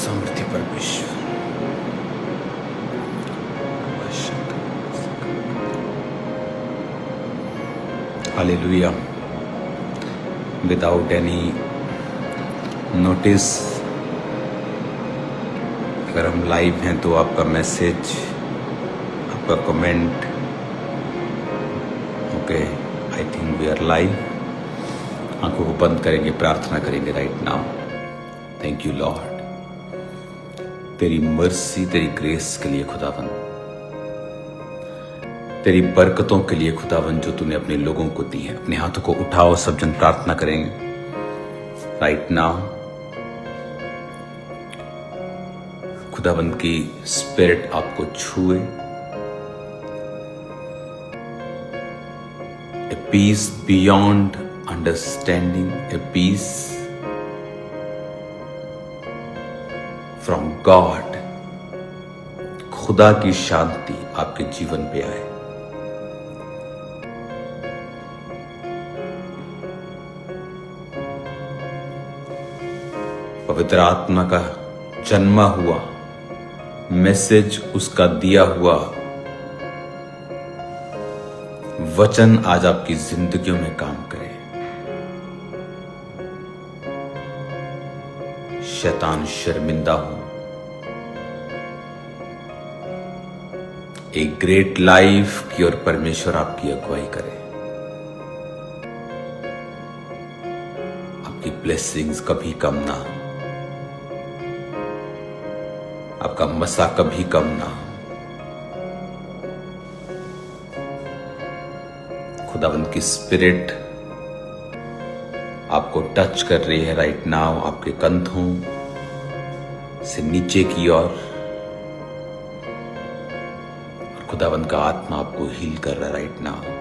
समर्थी परमेश्वर, hallelujah. Without any notice अगर हम लाइव हैं तो आपका मैसेज, आपका comment, okay, I think we are live. आंखों को बंद करेंगे, प्रार्थना करेंगे right now. Thank you Lord, तेरी मर्सी, तेरी ग्रेस के लिए खुदावन, तेरी बरकतों के लिए खुदावन जो तूने अपने लोगों को दी है। अपने हाथों को उठाओ, सब जन प्रार्थना करेंगे राइट नाउ। खुदावन की स्पिरिट आपको छुए, a peace beyond understanding, a peace from God, खुदा की शांति आपके जीवन पे आए। पवित्र आत्मा का जन्मा हुआ मैसेज, उसका दिया हुआ वचन आज आपकी जिंदगियों में काम करे। शैतान शर्मिंदा हो, एक ग्रेट लाइफ की और परमेश्वर आपकी अगुवाई करे। आपकी ब्लेसिंग्स कभी कम ना हो, आपका मसा कभी कम ना हो। खुदावंद की स्पिरिट आपको टच कर रही है राइट नाउ, आपके कंधों से नीचे की ओर, और खुदावंद का आत्मा आपको हील कर रहा है राइट नाउ।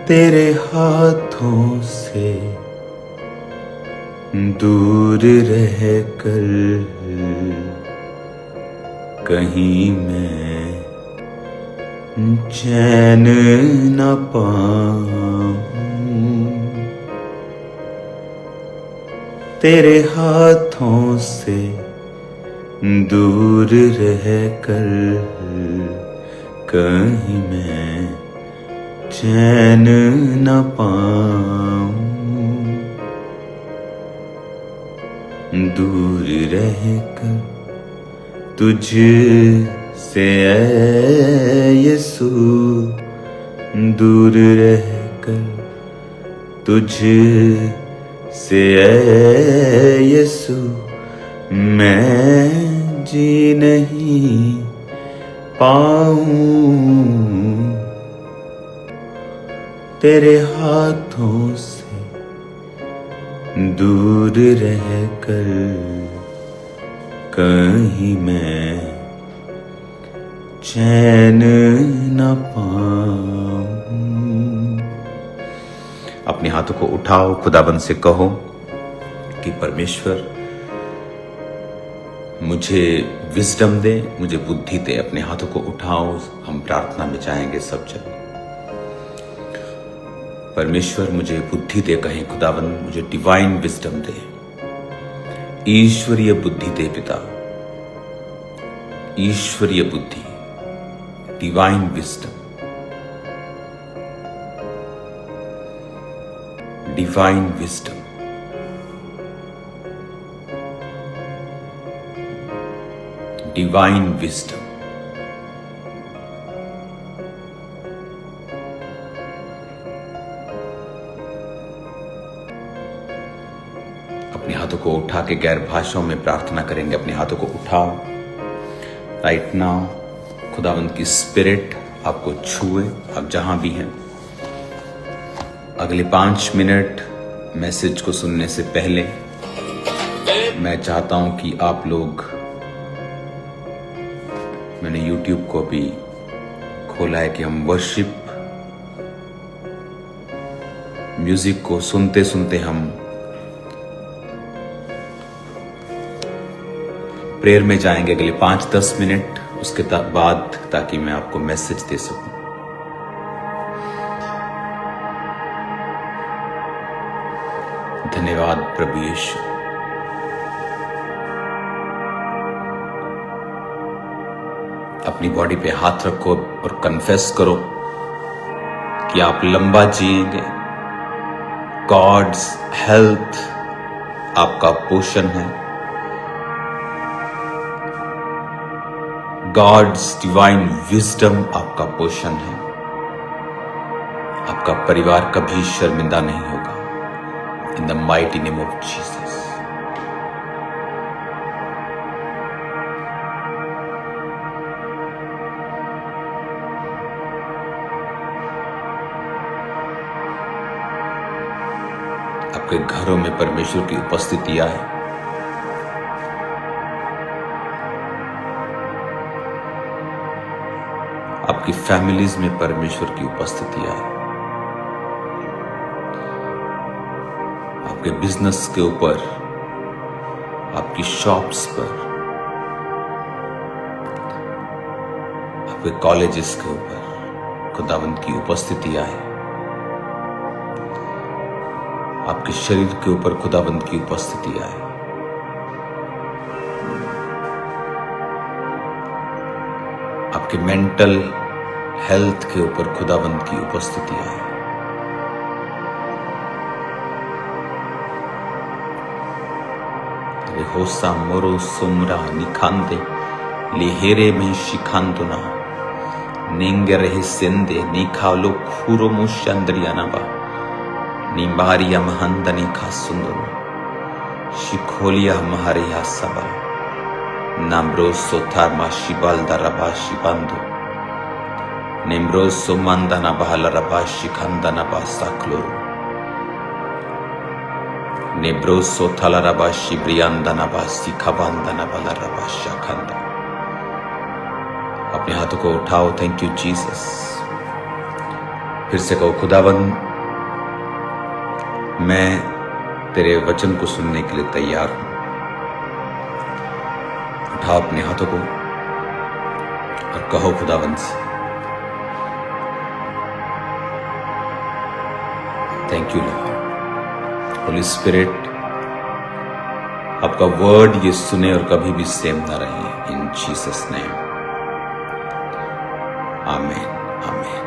तेरे हाथों से दूर रह कर कहीं मैं चैन न पाऊं, तेरे हाथों से दूर रह कर कहीं मैं चैन न पाऊं, दूर रहकर तुझ से ऐ यीशु, दूर रहकर तुझ से ऐ यीशु मैं जी नहीं पाऊं, तेरे हाथों से दूर रहकर कहीं मैं चैन न पाऊं। अपने हाथों को उठाओ, खुदाबंद से कहो कि परमेश्वर मुझे विजडम दे, मुझे बुद्धि दे। अपने हाथों को उठाओ, हम प्रार्थना में जाएंगे सब जन। परमेश्वर मुझे बुद्धि दे, कहें खुदावंद मुझे डिवाइन विजडम दे, ईश्वरीय बुद्धि दे पिता, ईश्वरीय बुद्धि, divine wisdom, divine wisdom, divine wisdom. अपने हाथों को उठा के गैर भाषाओं में प्रार्थना करेंगे। अपने हाथों को उठाओ राइट नाउ। खुदावंद की स्पिरिट आपको छुए, आप जहां भी हैं। अगले 5 मिनट मैसेज को सुनने से पहले मैं चाहता हूं कि आप लोग, मैंने YouTube को भी खोला है कि हम वर्शिप म्यूजिक को सुनते सुनते हम प्रेयर में जाएंगे अगले 5-10 मिनट उसके बाद, ताकि मैं आपको मैसेज दे सकूं। धन्यवाद प्रभु यीशु। अपनी बॉडी पे हाथ रखो और कन्फेस करो कि आप लंबा जिएंगे। गॉड्स हेल्थ आपका पोषण है। गॉड्स डिवाइन विजडम आपका पोषण है। आपका परिवार कभी शर्मिंदा नहीं होगा। In the mighty name of Jesus. आपके घरों में परमेश्वर की उपस्थिति आए। आपकी फैमिलीज में परमेश्वर की उपस्थिति आए। आपके बिजनेस के ऊपर, आपकी शॉप्स पर, आपके कॉलेजेस के ऊपर खुदावंद की उपस्थिति आए। आपके शरीर के ऊपर खुदावंद की उपस्थिति आए। आपके मेंटल हेल्थ के ऊपर खुदावंद की उपस्थिति आए। होसा मोरो सुमरा निखांदे लिहेरे में शिखांदुना नेंगे रहे सेंदे निखालो खूरो मुशंद्रियानाबा निम्बारिया महंदनी खा सुंदर शिखोलिया महरिया सबा नाम्रो सोथार मा शिबाल दरबा शिबांदो निम्रो सुमंदना बहल रबा शिखंदना बा साक्लोरो नेब्रोसो थलरबा शिब्रियांदनबा सिखाबांदनबा रबा शाखंदा। अपने हाथों को उठाओ। Thank you Jesus. फिर से कहो, खुदावंद मैं तेरे वचन को सुनने के लिए तैयार हूं। उठाओ अपने हाथों को और कहो खुदावंद से, thank you Lord. Holi spirit, आपका वर्ड ये सुने और कभी भी सेम ना रहे। इन जीसस नेम, आमीन आमीन।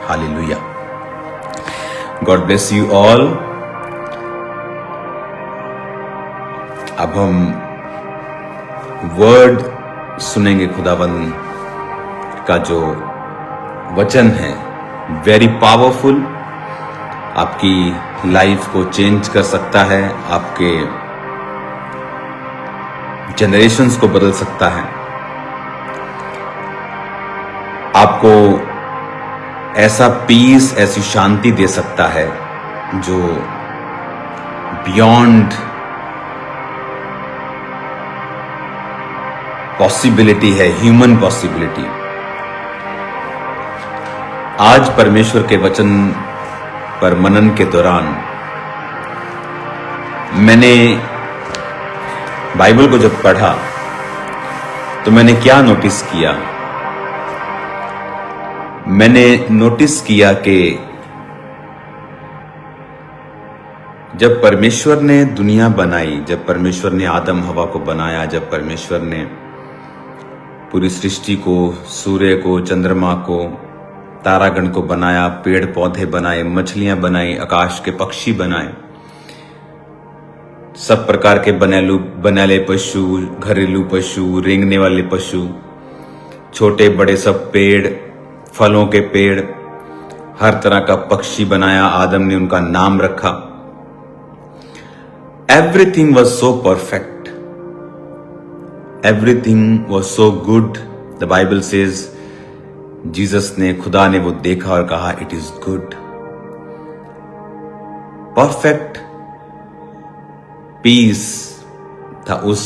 Hallelujah. God bless you all. अब हम वर्ड सुनेंगे। खुदाबंद का जो वचन है वेरी पावरफुल, आपकी लाइफ को चेंज कर सकता है, आपके जनरेशंस को बदल सकता है, आपको ऐसा पीस, ऐसी शांति दे सकता है जो बियॉन्ड पॉसिबिलिटी है, ह्यूमन पॉसिबिलिटी। आज परमेश्वर के वचन पर मनन के दौरान मैंने बाइबल को जब पढ़ा तो मैंने क्या नोटिस किया? मैंने नोटिस किया कि जब परमेश्वर ने दुनिया बनाई, जब परमेश्वर ने आदम हवा को बनाया, जब परमेश्वर ने पूरी सृष्टि को, सूर्य को, चंद्रमा को, तारागण को बनाया, पेड़ पौधे बनाए, मछलियां बनाई, आकाश के पक्षी बनाए, सब प्रकार के बनेले पशु, घरेलू पशु, रेंगने वाले पशु, छोटे बड़े सब पेड़, फलों के पेड़, हर तरह का पक्षी बनाया। आदम ने उनका नाम रखा। Everything was so perfect, everything was so good. The Bible says, Jesus ने, खुदा ने वो देखा और कहा it is good. Perfect peace था उस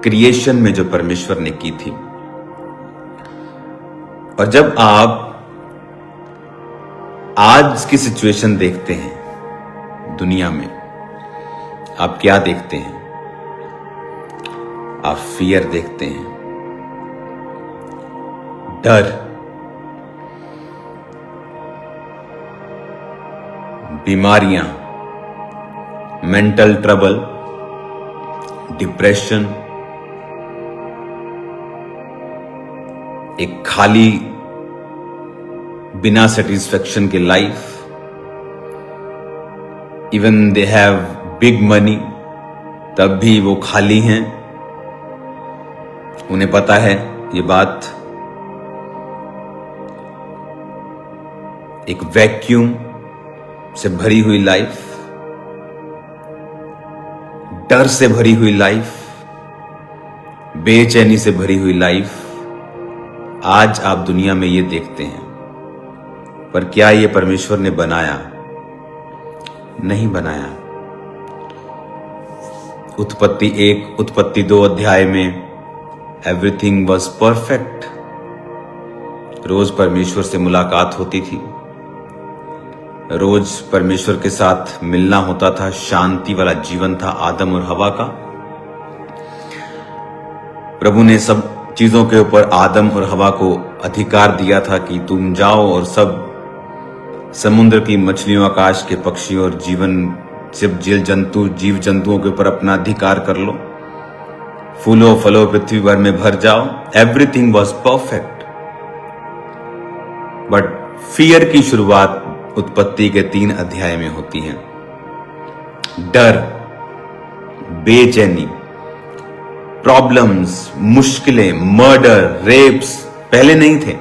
क्रिएशन में जो परमेश्वर ने की थी। और जब आप आज की सिचुएशन देखते हैं दुनिया में, आप क्या देखते हैं? आप फियर देखते हैं, डर, बीमारियां, मेंटल ट्रबल, डिप्रेशन, एक खाली बिना सेटिस्फेक्शन की life. Even they have big money, तब भी वो खाली हैं। उन्हें पता है ये बात। एक वैक्यूम से भरी हुई लाइफ, डर से भरी हुई लाइफ, बेचैनी से भरी हुई लाइफ आज आप दुनिया में ये देखते हैं। पर क्या ये परमेश्वर ने बनाया? नहीं बनाया। उत्पत्ति 1, उत्पत्ति 2 अध्याय में एवरीथिंग वॉज परफेक्ट। रोज परमेश्वर से मुलाकात होती थी, रोज परमेश्वर के साथ मिलना होता था, शांति वाला जीवन था आदम और हवा का। प्रभु ने सब चीजों के ऊपर आदम और हवा को अधिकार दिया था कि तुम जाओ और सब समुद्र की मछलियों, आकाश के पक्षी और जीव जंतुओं के ऊपर अपना अधिकार कर लो। फूलों फलों पृथ्वी भर में भर जाओ। Everything was perfect. But fear की शुरुआत उत्पत्ति के 3 अध्याय में होती है। डर, बेचैनी, प्रॉब्लम्स, मुश्किलें, मर्डर, रेप्स पहले नहीं थे।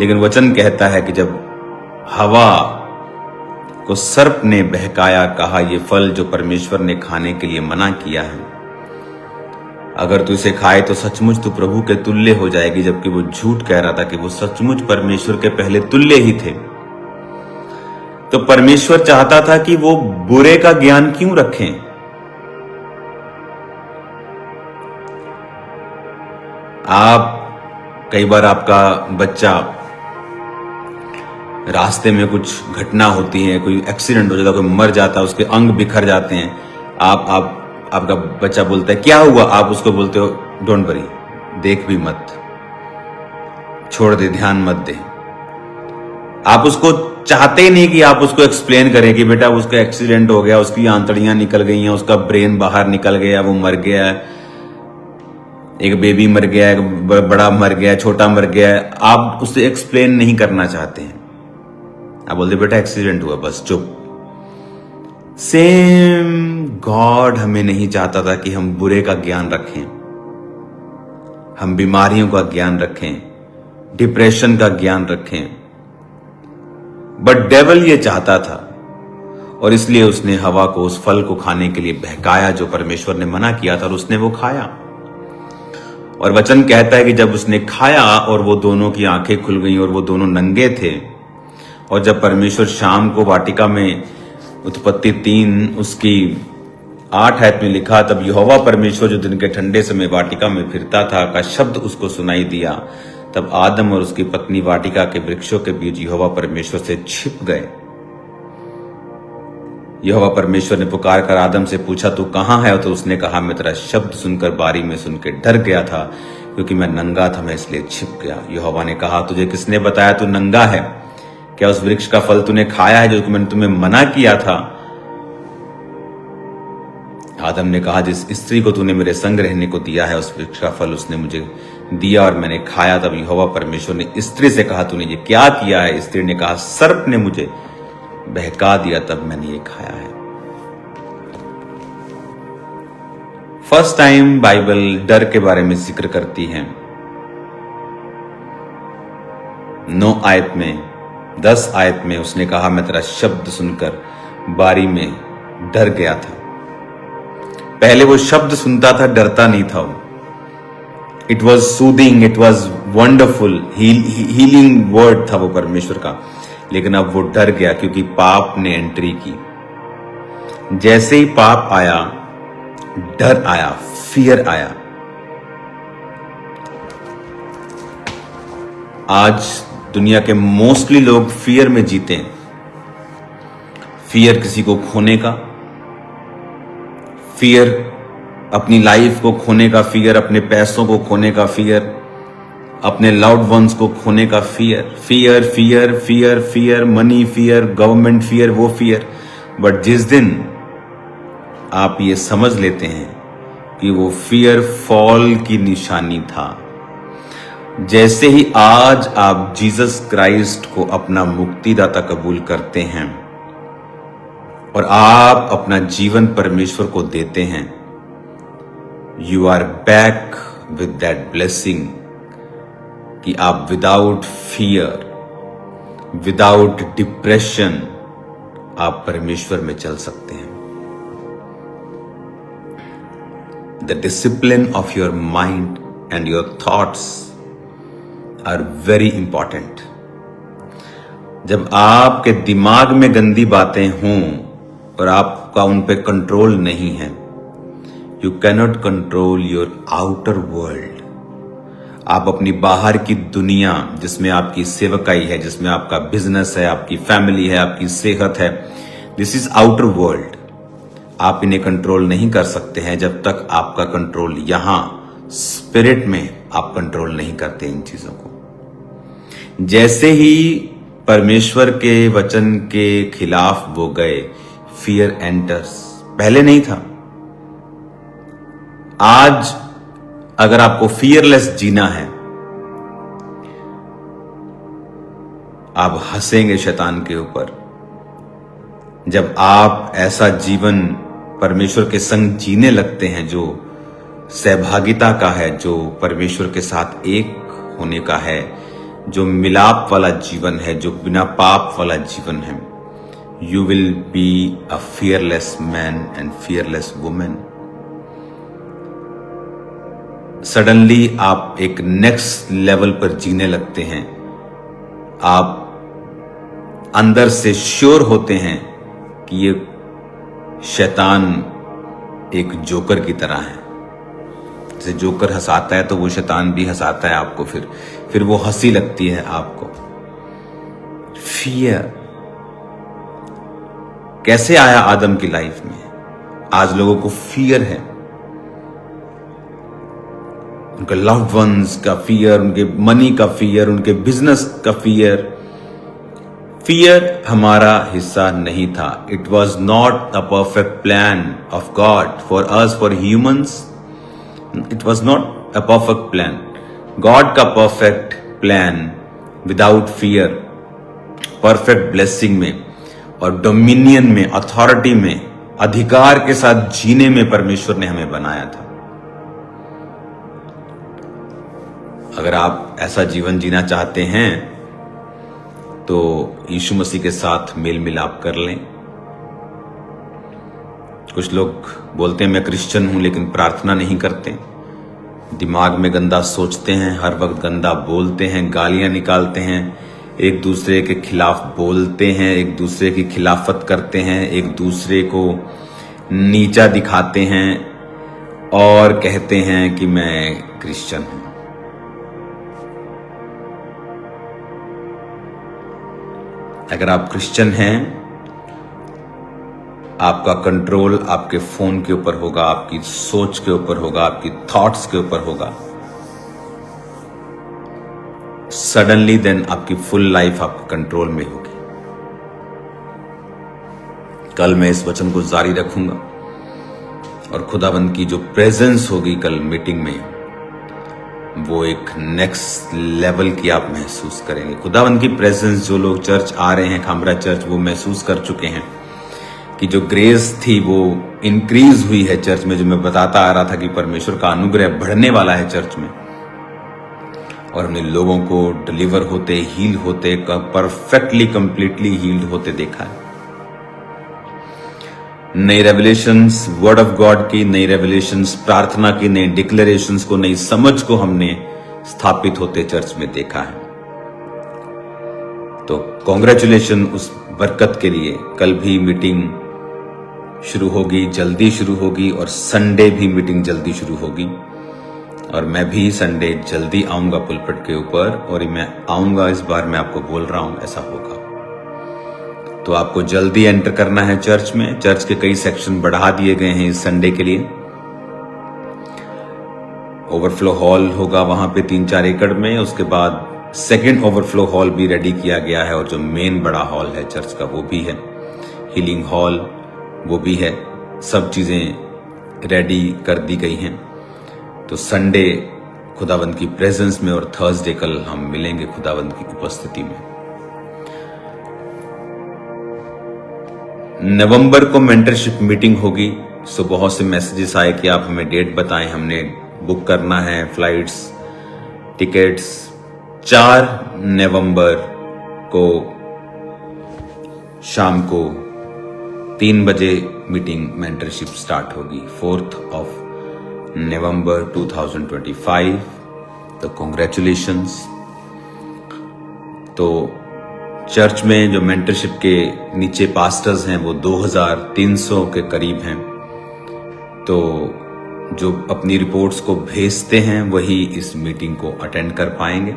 लेकिन वचन कहता है कि जब हवा को सर्प ने बहकाया, कहा ये फल जो परमेश्वर ने खाने के लिए मना किया है, अगर तू इसे खाए तो सचमुच तू प्रभु के तुल्य हो जाएगी। जबकि वो झूठ कह रहा था कि वो सचमुच परमेश्वर के पहले तुल्य ही थे। तो परमेश्वर चाहता था कि वो बुरे का ज्ञान क्यों रखें? कई बार आपका बच्चा रास्ते में कुछ घटना होती है, कोई एक्सीडेंट हो जाता है, कोई मर जाता है, उसके अंग बिखर जाते हैं। आपका बच्चा बोलता है क्या हुआ? आप उसको बोलते हो डोंट वरी, देख भी मत, छोड़ दे, ध्यान मत दे। आप उसको चाहते ही नहीं कि आप उसको एक्सप्लेन करें कि बेटा उसका एक्सीडेंट हो गया, उसकी आंतड़ियां निकल गई हैं, उसका ब्रेन बाहर निकल गया, वो मर गया है, एक बेबी मर गया, एक बड़ा मर गया, छोटा मर गया। आप उससे एक्सप्लेन नहीं करना चाहते हैं। आप बोलते बेटा एक्सीडेंट हुआ, बस चुप। सेम गॉड हमें नहीं चाहता था कि हम बुरे का ज्ञान रखें, हम बीमारियों का ज्ञान रखें, डिप्रेशन का ज्ञान रखें। बट डेविल ये चाहता था और इसलिए उसने हवा को उस फल को खाने के लिए बहकाया जो परमेश्वर ने मना किया था, और उसने वो खाया। और वचन कहता है कि जब उसने खाया और वो दोनों की आंखें खुल गईं और वो दोनों नंगे थे। और जब परमेश्वर शाम को वाटिका में, उत्पत्ति 3 उसकी 8 आयत में लिखा, तब यहोवा परमेश्वर जो दिन के ठंडे समय वाटिका में फिरता था का शब्द उसको सुनाई दिया। तब आदम और उसकी पत्नी वाटिका के वृक्षों के बीच यहोवा परमेश्वर से छिप गए। यहोवा परमेश्वर ने पुकार कर आदम से पूछा तू कहां है? तो उसने कहा मैं तेरा शब्द सुनकर बारी में सुन के डर गया था, क्योंकि मैं नंगा था, मैं इसलिए छिप गया। यहोवा ने कहा तुझे किसने बताया तू नंगा है? क्या उस वृक्ष का फल तूने खाया है जो मैंने तुम्हें मना किया था? आदम ने कहा जिस स्त्री को तूने मेरे संग रहने को दिया है उस वृक्ष का फल उसने मुझे दिया और मैंने खाया। तब यहोवा परमेश्वर ने स्त्री से कहा तूने ये क्या किया है? स्त्री ने कहा सर्प ने मुझे बहका दिया, तब मैंने ये खाया है। फर्स्ट टाइम बाइबल डर के बारे में जिक्र करती है। 9 आयत में, 10 आयत में उसने कहा मैं तेरा शब्द सुनकर बारी में डर गया था। पहले वो शब्द सुनता था, डरता नहीं था। It was soothing, it was wonderful, healing word था वो परमेश्वर का। लेकिन अब वो डर गया क्योंकि पाप ने एंट्री की। जैसे ही पाप आया, डर आया, फियर आया। आज दुनिया के मोस्टली लोग फियर में जीते हैं। फियर किसी को खोने का, फियर अपनी लाइफ को खोने का, फियर अपने पैसों को खोने का, फियर अपने लव्ड वंस को खोने का, fear fear fear fear fear money fear, government fear, वो फियर। बट जिस दिन आप ये समझ लेते हैं कि वो फियर फॉल की निशानी था। जैसे ही आज आप जीसस क्राइस्ट को अपना मुक्तिदाता कबूल करते हैं और आप अपना जीवन परमेश्वर को देते हैं, you are back with that blessing कि आप विदाउट फियर, विदाउट डिप्रेशन आप परमेश्वर में चल सकते हैं। The discipline of your mind and your thoughts are very important. जब आपके दिमाग में गंदी बातें हों और आपका उन पे कंट्रोल नहीं है, you cannot control your outer world. आप अपनी बाहर की दुनिया, जिसमें आपकी सेवकाई है, जिसमें आपका बिजनेस है, आपकी फैमिली है, आपकी सेहत है, दिस इज आउटर वर्ल्ड। आप इन्हें कंट्रोल नहीं कर सकते हैं जब तक आपका कंट्रोल यहां स्पिरिट में आप कंट्रोल नहीं करते इन चीजों को। जैसे ही परमेश्वर के वचन के खिलाफ वो गए, फियर एंटर्स। पहले नहीं था। आज अगर आपको फियरलेस जीना है, आप हंसेंगे शैतान के ऊपर। जब आप ऐसा जीवन परमेश्वर के संग जीने लगते हैं जो सहभागिता का है, जो परमेश्वर के साथ एक होने का है, जो मिलाप वाला जीवन है, जो बिना पाप वाला जीवन है, you will be a fearless man and fearless women. Suddenly आप एक नेक्स्ट लेवल पर जीने लगते हैं। आप अंदर से श्योर होते हैं कि ये शैतान एक जोकर की तरह है। जैसे जोकर हंसाता है तो वो शैतान भी हंसाता है आपको, फिर वो हंसी लगती है आपको। फियर कैसे आया आदम की लाइफ में? आज लोगों को फियर है, उनके लव्ड वंस का फियर, उनके मनी का फियर, उनके बिजनेस का फियर। फियर हमारा हिस्सा नहीं था। It was not a perfect plan of God for us, for humans. It was not a perfect plan. God का perfect plan without fear, perfect blessing में और डोमिनियन में, अथॉरिटी में, अधिकार के साथ जीने में परमेश्वर ने हमें बनाया था। अगर आप ऐसा जीवन जीना चाहते हैं तो यीशु मसीह के साथ मेल मिलाप कर लें। कुछ लोग बोलते हैं मैं क्रिश्चियन हूं लेकिन प्रार्थना नहीं करते, दिमाग में गंदा सोचते हैं, हर वक्त गंदा बोलते हैं, गालियां निकालते हैं, एक दूसरे के खिलाफ बोलते हैं, एक दूसरे की खिलाफत करते हैं, एक दूसरे को नीचा दिखाते हैं और कहते हैं कि मैं क्रिश्चियन हूं। अगर आप क्रिश्चियन हैं, आपका कंट्रोल आपके फोन के ऊपर होगा, आपकी सोच के ऊपर होगा, आपकी थॉट्स के ऊपर होगा। सडनली देन आपकी फुल लाइफ आपके कंट्रोल में होगी। कल मैं इस वचन को जारी रखूंगा और खुदाबंद की जो प्रेजेंस होगी कल मीटिंग में, वो एक नेक्स्ट लेवल की आप महसूस करेंगे। खुदावंद की प्रेजेंस, जो लोग चर्च आ रहे हैं, खामरा चर्च, वो महसूस कर चुके हैं कि जो ग्रेस थी वो इंक्रीज हुई है चर्च में। जो मैं बताता आ रहा था कि परमेश्वर का अनुग्रह बढ़ने वाला है चर्च में, और हमने लोगों को डिलीवर होते, हील होते, परफेक्टली कंप्लीटली हील्ड होते देखा है। नई रेवलेशंस वर्ड ऑफ गॉड की, नई रेवलेशंस प्रार्थना की, नई डिक्लेरेशंस को, नई समझ को हमने स्थापित होते चर्च में देखा है। तो कॉन्ग्रेचुलेशन उस बरकत के लिए। कल भी मीटिंग शुरू होगी, जल्दी शुरू होगी, और संडे भी मीटिंग जल्दी शुरू होगी। और मैं भी संडे जल्दी आऊंगा पुलपिट के ऊपर, और मैं आऊंगा, इस बार मैं आपको बोल रहा हूं ऐसा होगा। तो आपको जल्दी एंटर करना है चर्च में। चर्च के कई सेक्शन बढ़ा दिए गए हैं इस संडे के लिए। ओवरफ्लो हॉल होगा वहां पे 3-4 एकड़ में, उसके बाद सेकंड ओवरफ्लो हॉल भी रेडी किया गया है, और जो मेन बड़ा हॉल है चर्च का वो भी है, हीलिंग हॉल वो भी है। सब चीज़ें रेडी कर दी गई हैं। तो संडे खुदावंद की प्रेजेंस में और थर्सडे कल हम मिलेंगे खुदावंद की उपस्थिति में। नवंबर को मेंटरशिप मीटिंग होगी। सो बहुत से मैसेजेस आए कि आप हमें डेट बताएं, हमने बुक करना है फ्लाइट्स, टिकट्स। 4 नवंबर को शाम को 3 बजे मीटिंग मेंटरशिप स्टार्ट होगी। 4th of नवंबर 2025। तो कॉन्ग्रेचुलेशंस। तो चर्च में जो मेंटरशिप के नीचे पास्टर्स हैं वो 2300 के करीब हैं। तो जो अपनी रिपोर्ट्स को भेजते हैं वही इस मीटिंग को अटेंड कर पाएंगे।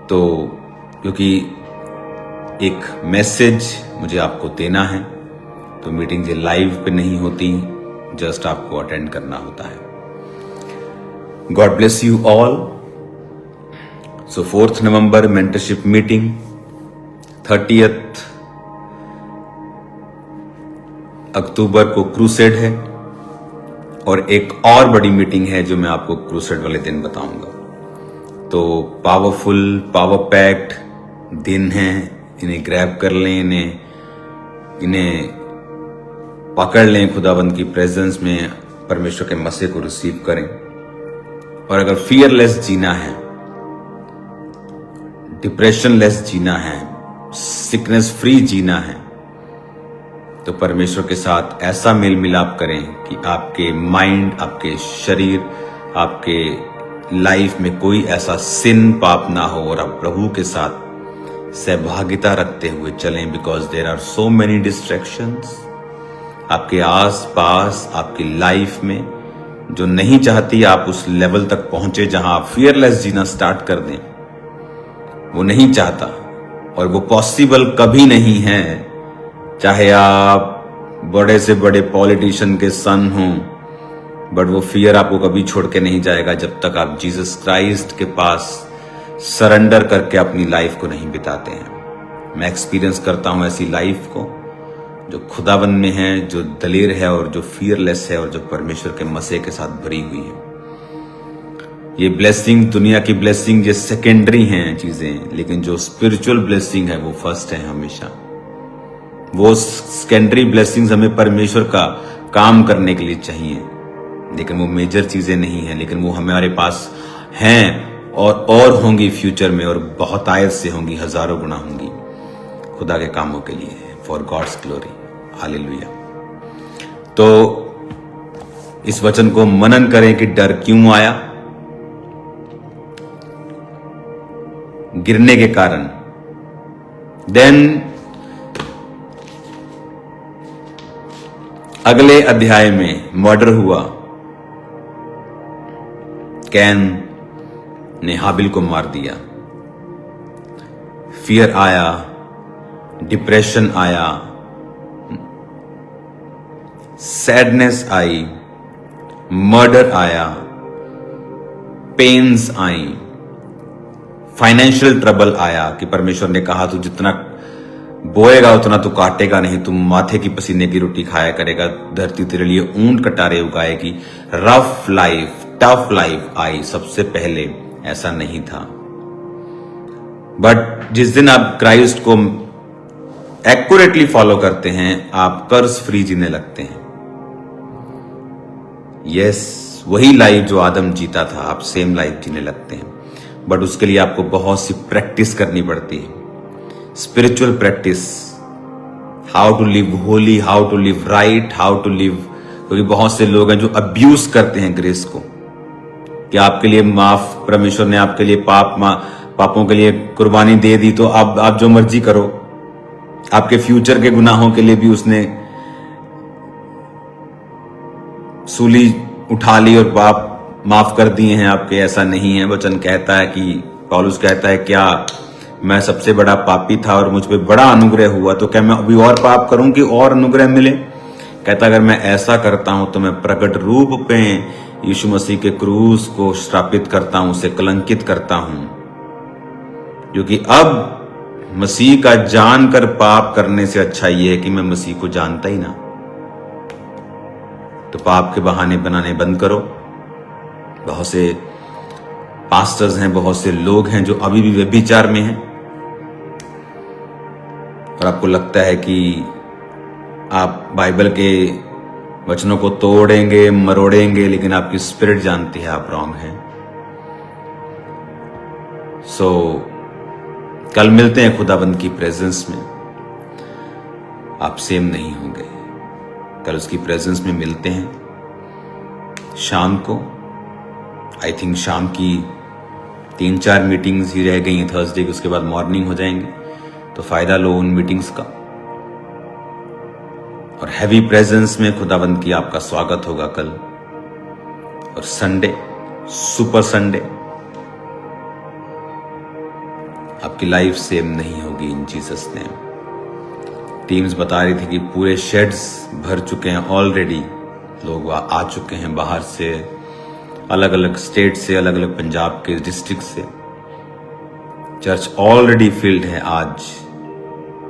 तो क्योंकि एक मैसेज मुझे आपको देना है, तो मीटिंग जो लाइव पे नहीं होती, जस्ट आपको अटेंड करना होता है। God bless you all. So 4th November mentorship meeting, 30th अक्टूबर को क्रूसेड है, और एक और बड़ी मीटिंग है जो मैं आपको क्रूसेड वाले दिन बताऊंगा। तो पावरफुल, पावर पैक्ड दिन हैं, इन्हें ग्रैब कर लें, इन्हें पकड़ लें, खुदाबंद की प्रेजेंस में परमेश्वर के मसीह को रिसीव करें। और अगर फियरलेस जीना है, डिप्रेशन लेस जीना है, सिकनेस फ्री जीना है, तो परमेश्वर के साथ ऐसा मेल मिलाप करें कि आपके माइंड, आपके शरीर, आपके लाइफ में कोई ऐसा सिन, पाप ना हो, और आप प्रभु के साथ सहभागिता रखते हुए चलें। Because there are so many distractions आपके आस पास, आपकी लाइफ में, जो नहीं चाहती आप उस लेवल तक पहुंचे जहां आप फियरलेस जीना स्टार्ट कर दें। वो नहीं चाहता, और वो पॉसिबल कभी नहीं है, चाहे आप बड़े से बड़े पॉलिटिशियन के सन हों, बट वो फियर आपको कभी छोड़ के नहीं जाएगा जब तक आप जीसस क्राइस्ट के पास सरेंडर करके अपनी लाइफ को नहीं बिताते हैं। मैं एक्सपीरियंस करता हूं ऐसी लाइफ को जो खुदावन में है, जो दलेर है और जो फियरलेस है और जो परमेश्वर के मसीह के साथ भरी हुई है। ये ब्लेसिंग, दुनिया की ब्लेसिंग, ये सेकेंडरी हैं चीजें, लेकिन जो स्पिरिचुअल ब्लेसिंग है वो फर्स्ट है हमेशा। वो सेकेंडरी ब्लेसिंग्स हमें परमेश्वर का काम करने के लिए चाहिए, लेकिन वो मेजर चीजें नहीं हैं, लेकिन वो हमारे पास हैं और होंगी फ्यूचर में, और बहुत आयत से होंगी, हजारों गुना होंगी खुदा के कामों के लिए, फॉर गॉड्स ग्लोरी। हालेलुया। तो इस वचन को मनन करें कि डर क्यों आया। गिरने के कारण। देन अगले अध्याय में मर्डर हुआ, कैन ने हाबिल को मार दिया। फियर आया, डिप्रेशन आया, सैडनेस आई, मर्डर आया, पेन्स आई, फाइनेंशियल ट्रबल आया कि परमेश्वर ने कहा तू जितना बोएगा उतना तू काटेगा नहीं, तुम माथे की पसीने की रोटी खाया करेगा, धरती तेरे लिए ऊंट कटारे उगाएगी। रफ लाइफ, टफ लाइफ आई सबसे पहले, ऐसा नहीं था। बट जिस दिन आप क्राइस्ट को एक्यूरेटली फॉलो करते हैं, आप कर्ज फ्री जीने लगते हैं। यस, वही लाइफ जो आदम जीता था, आप सेम लाइफ जीने लगते हैं। बट उसके लिए आपको बहुत सी प्रैक्टिस करनी पड़ती है, spiritual practice, how to live holy, how to live right, how to live. क्योंकि बहुत से लोग हैं जो अब्यूज करते हैं ग्रेस को, कि आपके लिए माफ, परमेश्वर ने आपके लिए पापों के लिए कुर्बानी दे दी, तो आप जो मर्जी करो। आपके फ्यूचर के गुनाहों के लिए भी उसने सूली उठा ली और पाप माफ कर दिए हैं आपके। ऐसा नहीं है। वचन कहता है कि पौलुस कहता है, क्या मैं सबसे बड़ा पापी था और मुझ पे बड़ा अनुग्रह हुआ, तो क्या मैं अभी और पाप करूं कि और अनुग्रह मिले? कहता अगर मैं ऐसा करता हूं तो मैं प्रकट रूप पे यीशु मसीह के क्रूस को श्रापित करता हूं, उसे कलंकित करता हूं। क्योंकि अब मसीह का जानकर पाप करने से अच्छा यह है कि मैं मसीह को जानता ही ना। तो पाप के बहाने बनाने बंद करो। बहुत से पास्टर्स हैं, बहुत से लोग हैं जो अभी भी व्यभिचार में हैं, और आपको लगता है कि आप बाइबल के वचनों को तोड़ेंगे, मरोड़ेंगे, लेकिन आपकी स्पिरिट जानती है आप रॉन्ग हैं। सो कल मिलते हैं खुदाबंद की प्रेजेंस में। आप सेम नहीं होंगे। कल उसकी प्रेजेंस में मिलते हैं शाम को। आई थिंक शाम की 3-4 मीटिंग्स ही रह गई हैं थर्सडे की, उसके बाद मॉर्निंग हो जाएंगे, तो फायदा लो उन मीटिंग्स का। और हैवी प्रेजेंस में खुदाबंद की आपका स्वागत होगा कल। और संडे, सुपर संडे, आपकी लाइफ सेम नहीं होगी इन जीसस नेम। टीम्स बता रही थी कि पूरे शेड्स भर चुके हैं ऑलरेडी, लोग आ चुके हैं बाहर से, अलग अलग स्टेट से, अलग अलग पंजाब के डिस्ट्रिक्ट से। चर्च ऑलरेडी फिल्ड है, आज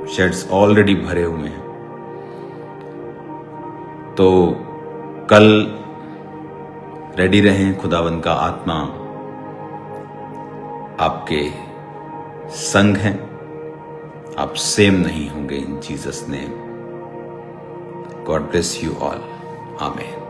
शेड्स ऑलरेडी भरे हुए हैं। तो कल रेडी रहें, खुदावंद का आत्मा आपके संग है, आप सेम नहीं होंगे इन Jesus name. God bless you all, आमीन।